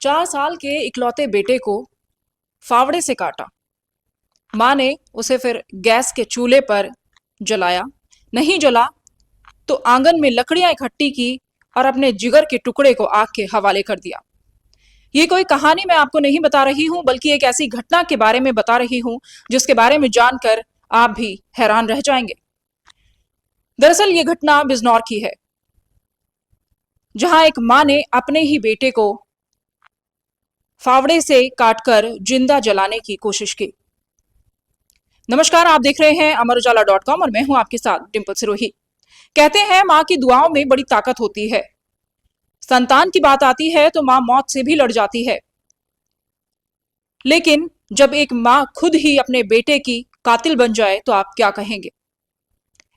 4 साल के इकलौते बेटे को फावड़े से काटा। मां ने उसे फिर गैस के चूल्हे पर जलाया। नहीं जला तो आंगन में लकड़ियां इकट्ठी की और अपने जिगर के टुकड़े को आग के हवाले कर दिया। ये कोई कहानी मैं आपको नहीं बता रही हूं, बल्कि एक ऐसी घटना के बारे में बता रही हूं जिसके बारे में जानकर आप भी हैरान रह जाएंगे। दरअसल ये घटना बिजनौर की है, जहां एक मां ने अपने ही बेटे को फावड़े से काटकर जिंदा जलाने की कोशिश की। नमस्कार, आप देख रहे हैं अमरउजाला.com और मैं हूं आपके साथ डिंपल सिरोही। कहते हैं मां की दुआओं में बड़ी ताकत होती है। संतान की बात आती है तो मां मौत से भी लड़ जाती है, लेकिन जब एक मां खुद ही अपने बेटे की कातिल बन जाए तो आप क्या कहेंगे।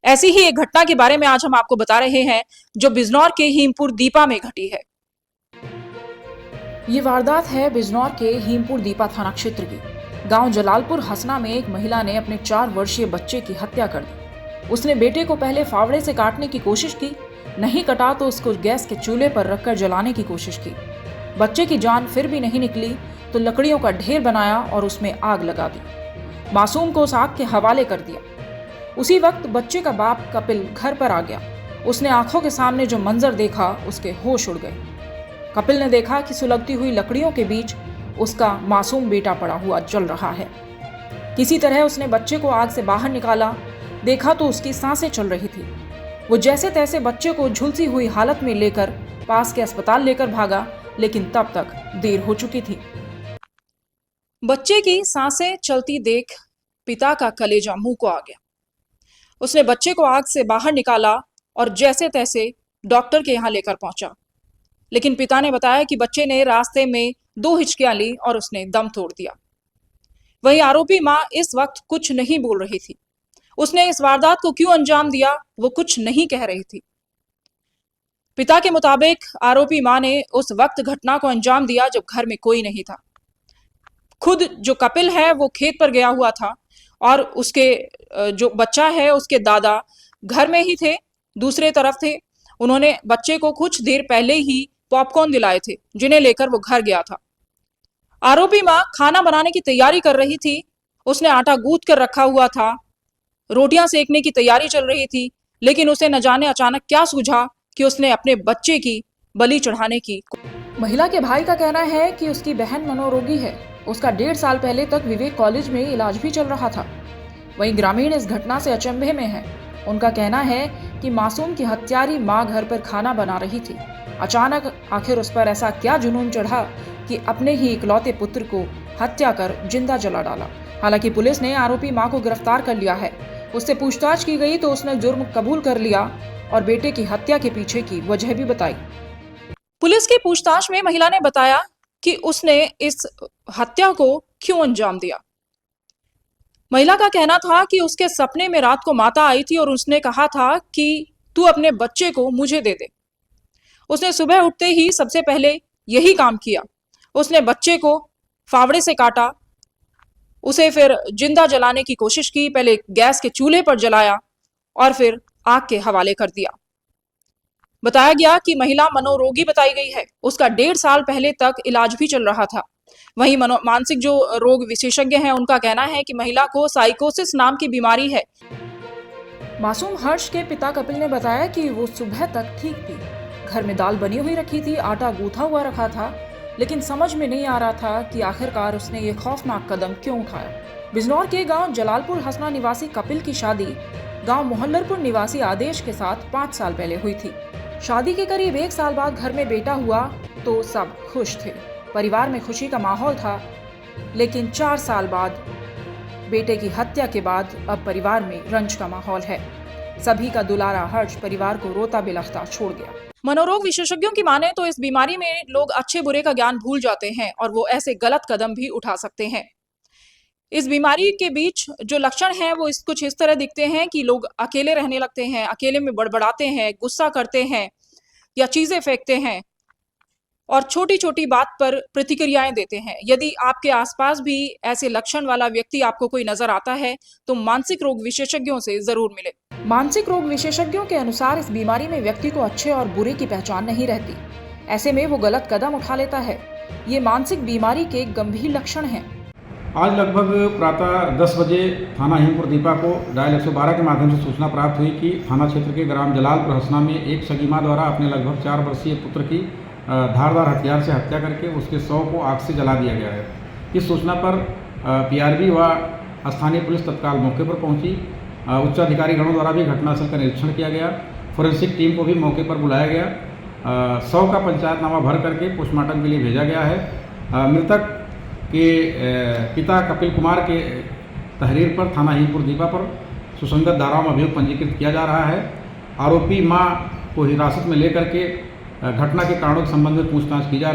ऐसी ही एक घटना के बारे में आज हम आपको बता रहे हैं, जो बिजनौर के हीमपुर दीपा में घटी है। ये वारदात है बिजनौर के हीमपुर दीपा थाना क्षेत्र की। गांव जलालपुर हसना में एक महिला ने अपने 4 वर्षीय बच्चे की हत्या कर दी। उसने बेटे को पहले फावड़े से काटने की कोशिश की, नहीं कटा तो उसको गैस के चूल्हे पर रखकर जलाने की कोशिश की। बच्चे की जान फिर भी नहीं निकली तो लकड़ियों का ढेर बनाया और उसमें आग लगा दी। मासूम को उस आग के हवाले कर दिया। उसी वक्त बच्चे का बाप कपिल घर पर आ गया। उसने आंखों के सामने जो मंजर देखा, उसके होश उड़ गए। कपिल ने देखा कि सुलगती हुई लकड़ियों के बीच उसका मासूम बेटा पड़ा हुआ जल रहा है। किसी तरह उसने बच्चे को आग से बाहर निकाला। देखा तो उसकी सांसें चल रही थी। वो जैसे तैसे बच्चे को झुलसी हुई हालत में लेकर पास के अस्पताल लेकर भागा, लेकिन तब तक देर हो चुकी थी। बच्चे की सांसें चलती देख पिता का कलेजा मुंह को आ गया। उसने बच्चे को आग से बाहर निकाला और जैसे तैसे डॉक्टर के यहां लेकर पहुंचा, लेकिन पिता ने बताया कि बच्चे ने रास्ते में 2 हिचकियां ली और उसने दम तोड़ दिया। वहीं आरोपी मां इस वक्त कुछ नहीं बोल रही थी। उसने इस वारदात को क्यों अंजाम दिया, वो कुछ नहीं कह रही थी। पिता के मुताबिक आरोपी मां ने उस वक्त घटना को अंजाम दिया जब घर में कोई नहीं था। खुद जो कपिल है वो खेत पर गया हुआ था और उसके जो बच्चा है उसके दादा घर में ही थे, दूसरे तरफ थे। उन्होंने बच्चे को कुछ देर पहले ही पॉपकॉर्न दिलाए थे, जिन्हें लेकर वो घर गया था। आरोपी मां खाना बनाने की तैयारी कर रही थी। उसने आटा गूंथ कर रखा हुआ था, रोटियां सेकने की तैयारी चल रही थी, लेकिन उसे न जाने अचानक क्या सूझा कि उसने अपने बच्चे की बलि चढ़ाने की। महिला के भाई का कहना है कि उसकी बहन मनोरोगी है। उसका 1.5 साल पहले तक विवेक कॉलेज में इलाज भी चल रहा था। वहीं ग्रामीण इस घटना से अचंभे में है। उनका कहना है कि मासूम की हत्यारी मां घर पर खाना बना रही थी। अचानक आखिर उस पर ऐसा क्या जुनून चढ़ा कि अपने ही इकलौते पुत्र को हत्या कर जिंदा जला डाला। हालांकि पुलिस ने आरोपी मां को गिरफ्तार कर लिया है। उससे पूछताछ की गई तो उसने जुर्म कबूल कर लिया और बेटे की हत्या के पीछे की वजह भी बताई। पुलिस की पूछताछ में महिला ने बताया कि उसने इस हत्या को क्यों अंजाम दिया। महिला का कहना था कि उसके सपने में रात को माता आई थी और उसने कहा था कि तू अपने बच्चे को मुझे दे दे। उसने सुबह उठते ही सबसे पहले यही काम किया। उसने बच्चे को फावड़े से काटा, उसे फिर जिंदा जलाने की कोशिश की। पहले गैस के चूल्हे पर जलाया और फिर आग के हवाले कर दिया। बताया गया कि महिला मनोरोगी बताई गई है। उसका 1.5 साल पहले तक इलाज भी चल रहा था। वहीं मानसिक जो रोग विशेषज्ञ हैं, उनका कहना है कि महिला को साइकोसिस नाम की बीमारी है। मासूम हर्ष के पिता कपिल ने बताया कि वो सुबह तक ठीक थी। घर में दाल बनी हुई रखी थी, आटा गूंथा हुआ रखा था, लेकिन समझ में नहीं आ रहा था कि आखिरकार उसने ये खौफनाक कदम क्यों उठाया। बिजनौर के गांव जलालपुर हसना निवासी कपिल की शादी गांव मोहल्लरपुर निवासी आदेश के साथ 5 साल पहले हुई थी। शादी के करीब 1 साल बाद घर में बेटा हुआ तो सब खुश थे। परिवार में खुशी का माहौल था, लेकिन 4 साल बाद बेटे की हत्या के बाद अब परिवार में रंज का माहौल है। सभी का दुलारा हर्ष परिवार को रोता बिलखता छोड़ गया। मनोरोग विशेषज्ञों की माने तो इस बीमारी में लोग अच्छे बुरे का ज्ञान भूल जाते हैं और वो ऐसे गलत कदम भी उठा सकते हैं। इस बीमारी के बीच जो लक्षण हैं वो कुछ इस तरह दिखते हैं कि लोग अकेले रहने लगते हैं, अकेले में बड़बड़ाते हैं, गुस्सा करते हैं या चीजें फेंकते हैं और छोटी छोटी बात पर प्रतिक्रियाएं देते हैं। यदि आपके आसपास भी ऐसे लक्षण वाला व्यक्ति आपको कोई नजर आता है तो मानसिक रोग विशेषज्ञों से जरूर मिले। मानसिक रोग विशेषज्ञों के अनुसार इस बीमारी में व्यक्ति को अच्छे और बुरे की पहचान नहीं रहती। ऐसे में वो गलत कदम उठा लेता है। ये मानसिक बीमारी के गंभीर लक्षण हैं। आज लगभग प्रातः 10 बजे थाना हिमपुर दीपा को डायल 112 के माध्यम से सूचना प्राप्त हुई कि थाना क्षेत्र के ग्राम जलालपुर हसना में एक सगी मां द्वारा अपने लगभग 4 वर्षीय पुत्र की धारदार हथियार से हत्या करके उसके शव को आग से जला दिया गया है। इस सूचना पर पीआरबी व स्थानीय पुलिस तत्काल मौके पर पहुंची। उच्च अधिकारी गणों द्वारा भी घटनास्थल का निरीक्षण किया गया। फोरेंसिक टीम को भी मौके पर बुलाया गया। शव का पंचायतनामा भर करके पोस्टमार्टम के लिए भेजा गया है। मृतक के पिता कपिल कुमार के तहरीर पर थाना हिमपुर दीपा पर सुसंगत धाराओं में अभियोग पंजीकृत किया जा रहा है। आरोपी मां को हिरासत में लेकर के घटना के कारणों के संबंध में पूछताछ की जा रही है।